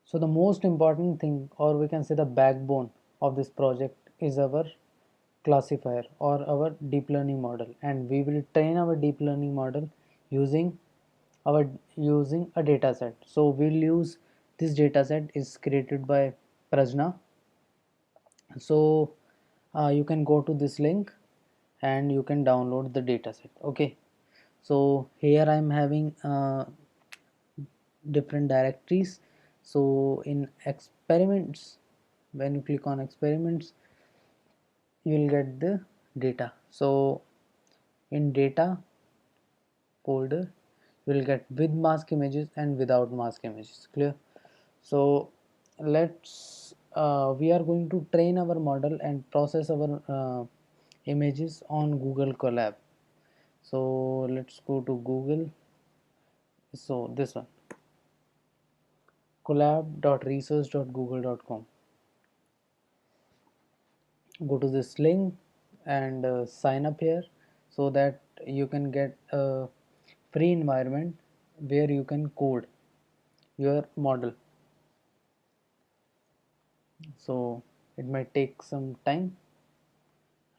So the most important thing, or we can say the backbone of this project, is our classifier or our deep learning model, and we will train our deep learning model using our using a data set. So we'll use this data set is created by Prajna. So you can go to this link and you can download the dataset. Okay, so here I am having different directories. So in experiments, when you click on experiments, you will get the data. So in data folder, you will get with mask images and without mask images. Clear? So let's we are going to train our model and process our images on Google Colab. So let's go to Google. So this one, collab.research.google.com. Go to this link and sign up here so that you can get a free environment where you can code your model. So it might take some time.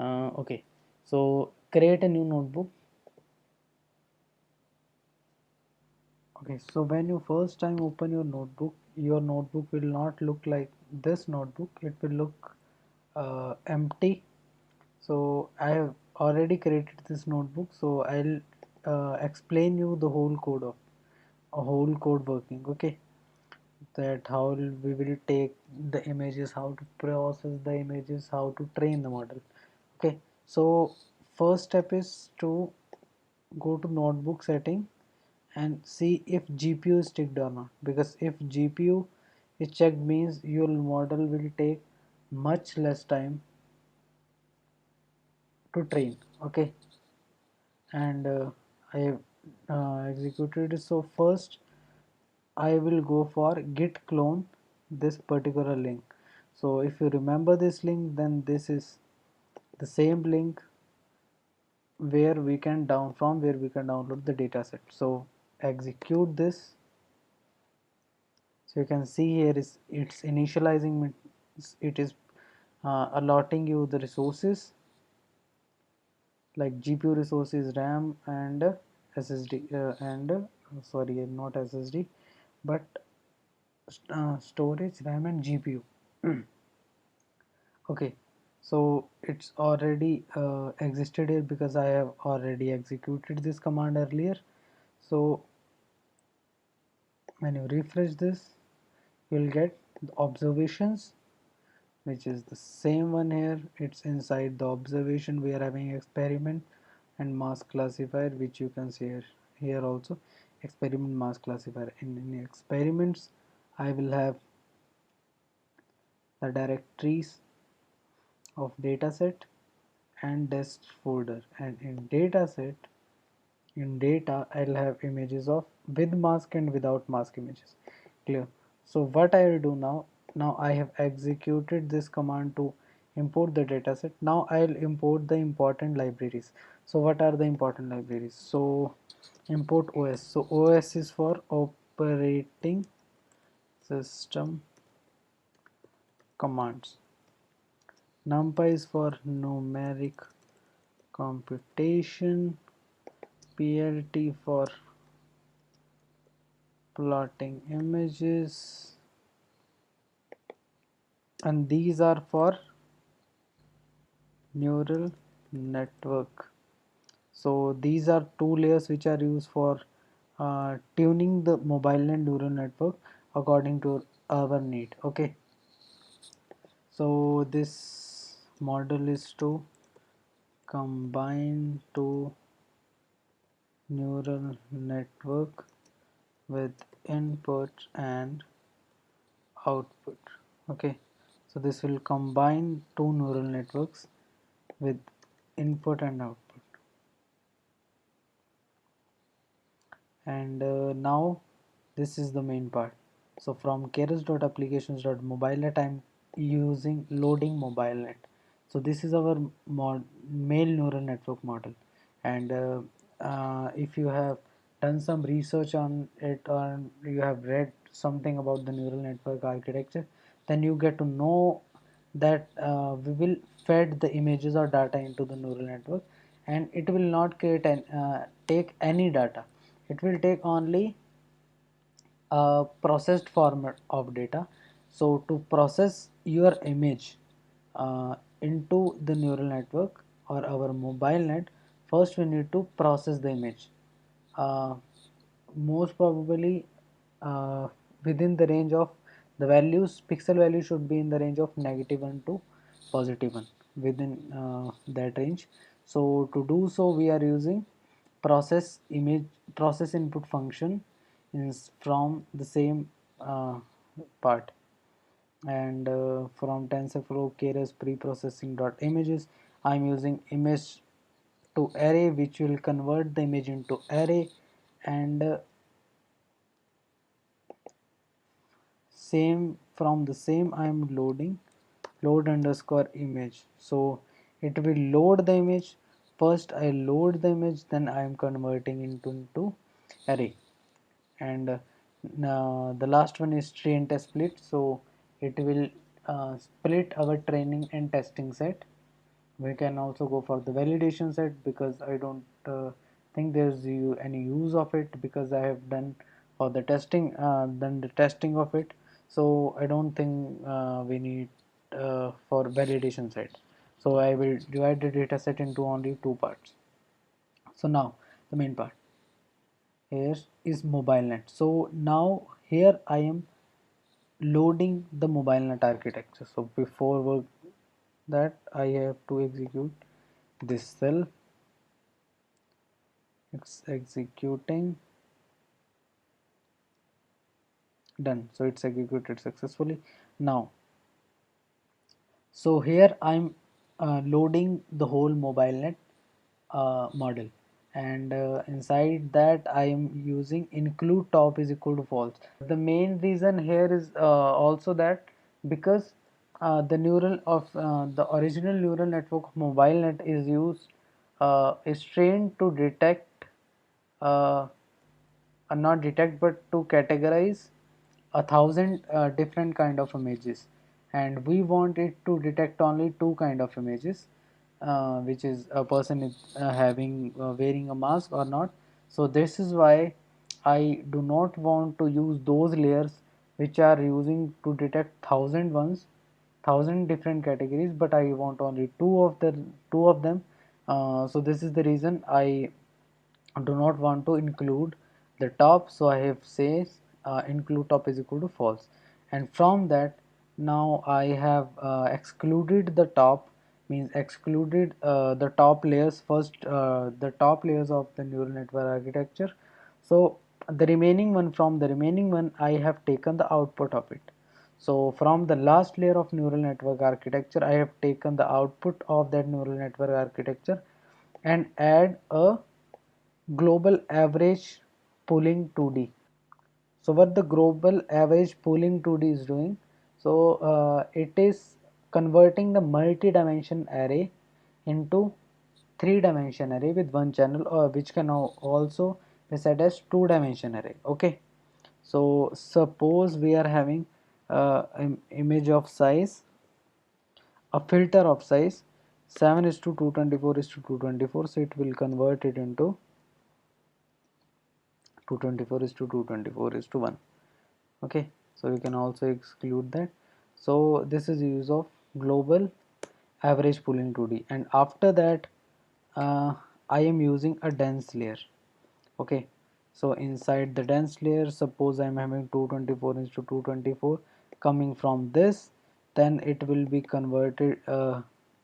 Okay, so create a new notebook. Okay, so when you first time open your notebook will not look like this notebook. It will look empty. So I have already created this notebook. So I'll explain you the whole code of a whole code working. Okay, that how we will take the images, how to process the images, how to train the model. Okay, so first step is to go to notebook setting and see if GPU is ticked or not, because if GPU is checked means your model will take much less time to train. Okay, and I have executed it. So first I will go for git clone this particular link. So if you remember this link, then this is the same link where we can download the dataset. So execute this. So you can see here is it's initializing, it is allotting you the resources like GPU resources, RAM and SSD and sorry, not SSD but storage, RAM and GPU. Okay, so it's already existed here because I have already executed this command earlier. So when you refresh this, you will get the observations, which is the same one here. It's inside the observation we are having experiment and mask classifier, which you can see here also experiment mask classifier. In experiments I will have the directories of dataset and test folder, and in data I'll have images of with mask and without mask images. Clear? So what I will do now, I have executed this command to import the dataset. Now I'll import the important libraries. So what are the important libraries? So import OS. So OS is for operating system commands. NumPy is for numeric computation. PLT for plotting images, and these are for neural network. So these are two layers which are used for tuning the mobile and neural network according to our need. Okay, so this model is to combine two neural network with input and output. Okay, so this will combine two neural networks with input and output. And now this is the main part. So from keras.applications.mobilenet I'm using loading mobilenet. So this is our mail neural network model, and if you have done some research on it or you have read something about the neural network architecture, then you get to know that we will fed the images or data into the neural network, and it will not create an take any data. It will take only a processed format of data. So to process your image into the neural network or our mobile net, first we need to process the image. Uh, Most probably uh, within the range of the values, pixel value should be in the range of -1 to +1 within that range. So to do so, we are using process input function is from the same part, and from TensorFlow keras preprocessing dot images, I'm using image to array, which will convert the image into array, and same from the same I am loading load underscore image. So it will load the image. First I load the image, then I am converting into array. And the last one is train test split. So it will split our training and testing set. We can also go for the validation set, because I don't think there's any use of it, because I have done for the testing done the testing of it. So I don't think we need for validation set. So I will divide the data set into only two parts. So now the main part here is mobile net. So now here I am loading the mobile net architecture. So before work that, I have to execute this cell. It's executing. Done. So it's executed successfully. Now, so here I'm loading the whole mobile net model, and inside that I am using include top is equal to false. The main reason here is also that because the original neural network of mobile net is trained to detect uh, not detect but to categorize 1,000 different kind of images, and we want it to detect only two kind of images, which is a person is having wearing a mask or not. So this is why I do not want to use those layers which are using to detect 1,000 different categories, but I want only two of them. So this is the reason I do not want to include the top. So I have says include top is equal to false, and from that now I have excluded the top, means excluded the top layers first, the top layers of the neural network architecture. So the remaining one, from the remaining one I have taken the output of it. So from the last layer of neural network architecture, I have taken the output of that neural network architecture and add a global average pooling 2D. So what the global average pooling 2D is doing, so it is converting the multi-dimension array into 3-dimension array with one channel, or which can also be said as 2-dimension array. Okay, so suppose we are having an image of size, a filter of size 7 is to 224 is to 224, so it will convert it into 224 is to 224 is to 1. Okay, so you can also exclude that. So this is use of global average pooling 2D, and after that I am using a dense layer. Okay, so inside the dense layer, suppose I am having 224 is to 224 coming from this, then it will be converted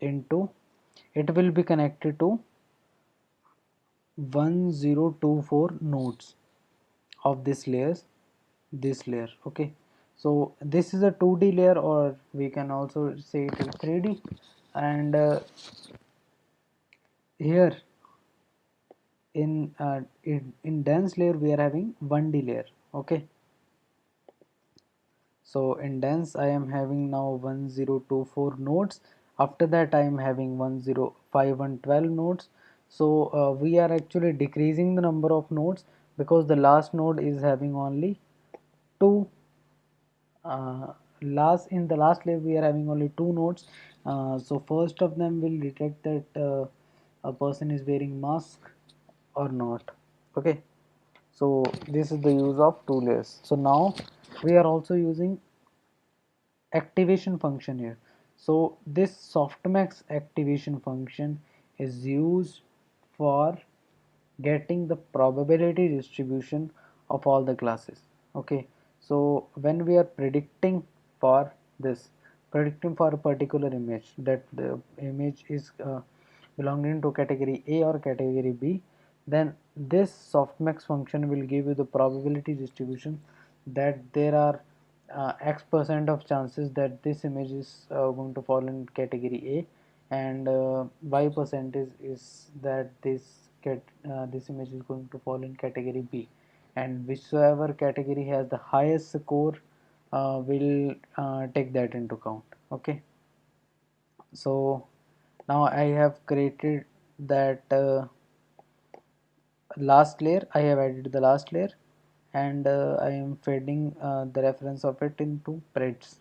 into, it will be connected to 1024 nodes of this layer. Okay, so this is a 2D layer, or we can also say it is 3D, and here in dense layer we are having 1D layer. Okay, so in dense I am having now 1024 nodes. After that I am having 105 and 12 nodes. So we are actually decreasing the number of nodes, because the last node is having only two uh, last in the last layer we are having only two nodes. So first of them will detect that a person is wearing mask or not. Okay, so this is the use of two layers. So now we are also using activation function here. So this softmax activation function is used for getting the probability distribution of all the classes. Okay, so when we are for this predicting for a particular image, that the image is belonging to category A or category B, then this softmax function will give you the probability distribution that there are x% of chances that this image is going to fall in category A, and y% is that this image is going to fall in category B, and whichever category has the highest score will take that into count. Okay, so now I have created that last layer. I have added the last layer, and I am feeding the reference of it into preds,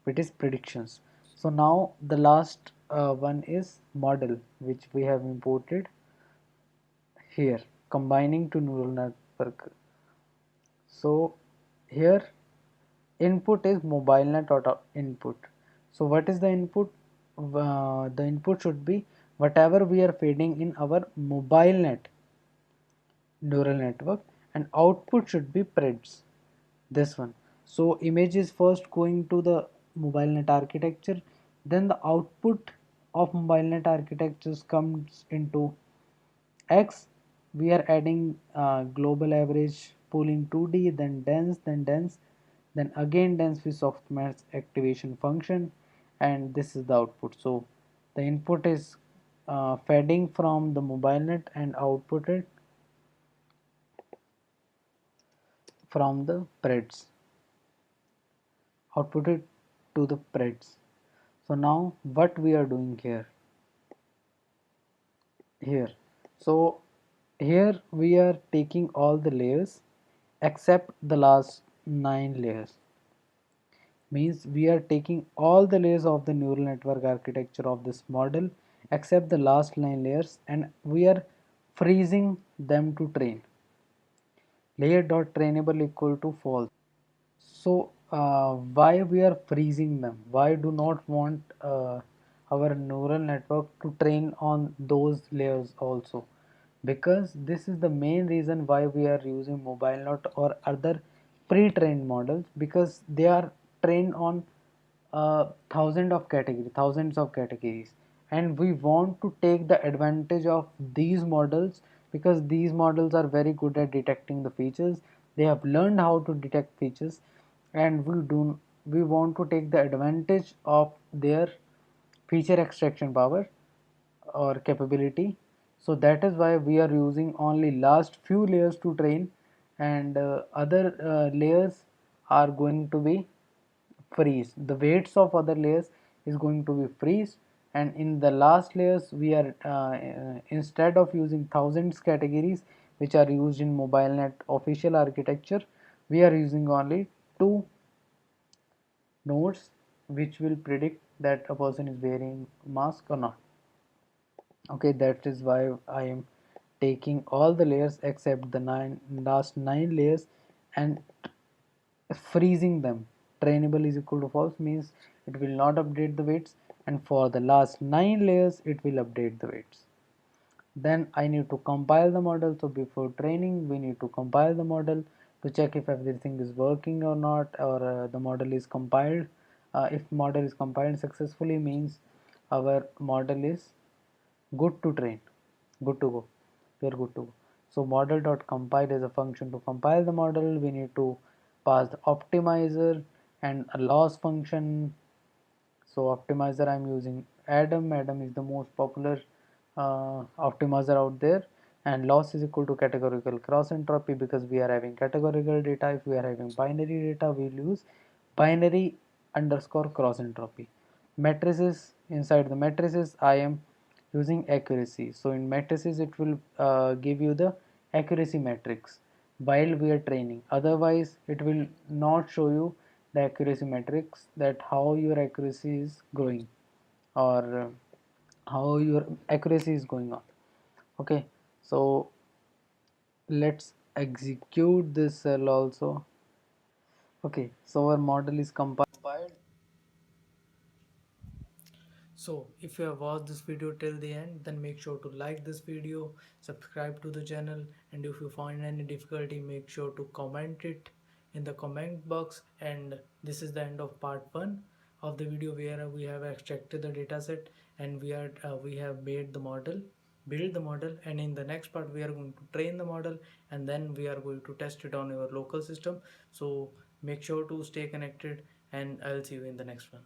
which is predictions. So now the last one is model, which we have imported here, combining to neural network. So here input is mobile net auto input. So what is the input? The input should be whatever we are feeding in our mobile net neural network, and output should be preds, this one. So image is first going to the mobile net architecture, then the output of mobile net architectures comes into X. We are adding global average pooling 2D, then dense, then again dense with softmax activation function, and this is the output. So the input is feeding from the mobile net and outputted from the preds, outputted to the preds. So now what we are doing here, so here we are taking all the layers except the last 9 layers, means we are taking all the layers of the neural network architecture of this model except the last 9 layers, and we are freezing them to train. Layer dot trainable equal to false. So why we are freezing them? Why do not want our neural network to train on those layers also? Because this is the main reason why we are using mobile net or other pre-trained models, because they are trained on thousands of categories, and we want to take the advantage of these models because these models are very good at detecting the features. They have learned how to detect features, and we want to take the advantage of their feature extraction power or capability. So that is why we are using only last few layers to train, and other layers are going to be freeze. The weights of other layers is going to be freeze, and in the last layers we are instead of using thousands categories which are used in mobile net official architecture, we are using only two nodes which will predict that a person is wearing mask or not. Okay, that is why I am taking all the layers except the last 9 layers and freezing them. Trainable is equal to false means it will not update the weights, and for the last 9 layers it will update the weights. Then I need to compile the model. So before training we need to compile the model to check if everything is working or not, or the model is compiled. If model is compiled successfully means our model is good to train, good to go, we are good to go. So model dot compile is a function to compile the model. We need to pass the optimizer and a loss function. So optimizer I'm using Adam is the most popular optimizer out there, and loss is equal to categorical cross entropy because we are having categorical data. If we are having binary data we'll use binary underscore cross entropy. Matrices, inside the matrices I am using accuracy. So in matrices it will give you the accuracy matrix while we are training, otherwise it will not show you the accuracy metrics, that how your accuracy is growing, or how your accuracy is going on. Okay, so let's execute this cell also. Okay, so our model is compiled. So if you have watched this video till the end, then make sure to like this video, subscribe to the channel, and if you find any difficulty, make sure to comment it in the comment box. And this is the end of part 1 of the video, where we have extracted the dataset and we have made the model, build the model, and in the next part we are going to train the model, and then we are going to test it on your local system. So make sure to stay connected, and I'll see you in the next one.